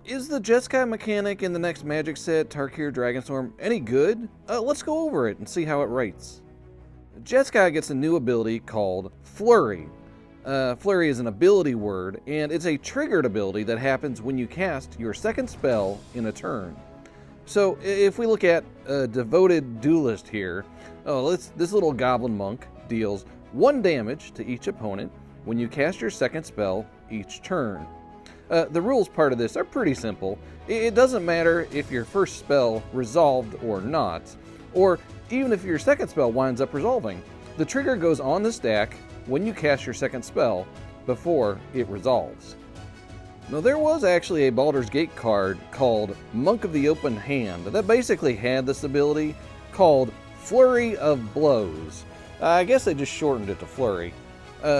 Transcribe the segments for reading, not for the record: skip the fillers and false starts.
Is the Jeskai mechanic in the next Magic set, Tarkir Dragonstorm, any good? Let's go over it and see how it rates. Jeskai gets a new ability called Flurry. Flurry is an ability word, and it's a triggered ability that happens when you cast your second spell in a turn. So if we look at a devoted duelist here, this little goblin monk deals 1 damage to each opponent when you cast your second spell each turn. The rules part of this are pretty simple. It doesn't matter if your first spell resolved or not, or even if your second spell winds up resolving. The trigger goes on the stack when you cast your second spell before it resolves. Now there was actually a Baldur's Gate card called Monk of the Open Hand that basically had this ability called Flurry of Blows. I guess they just shortened it to Flurry.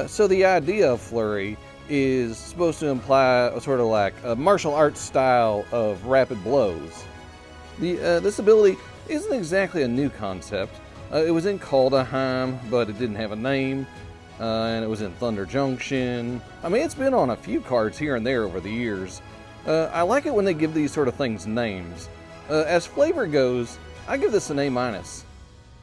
So the idea of Flurry is supposed to imply a sort of like a martial arts style of rapid blows. This ability isn't exactly a new concept. It was in Kaldheim, but it didn't have a name, and it was in Thunder Junction. I mean, it's been on a few cards here and there over the years. I like it when they give these sort of things names. As flavor goes, I give this an A-.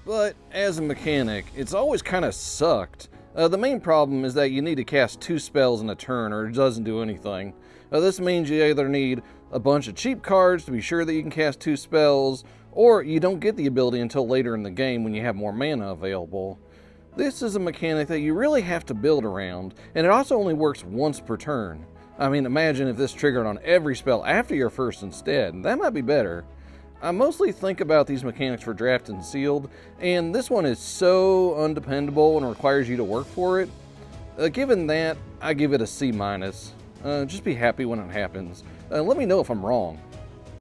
But as a mechanic, it's always kind of sucked. The main problem is that you need to cast 2 spells in a turn or it doesn't do anything. This means you either need a bunch of cheap cards to be sure that you can cast 2 spells, or you don't get the ability until later in the game when you have more mana available. This is a mechanic that you really have to build around, and it also only works once per turn. I mean, imagine if this triggered on every spell after your first instead. That might be better. I mostly think about these mechanics for draft and sealed, and this one is so undependable and requires you to work for it. Given that, I give it a C-. Just be happy when it happens. Let me know if I'm wrong.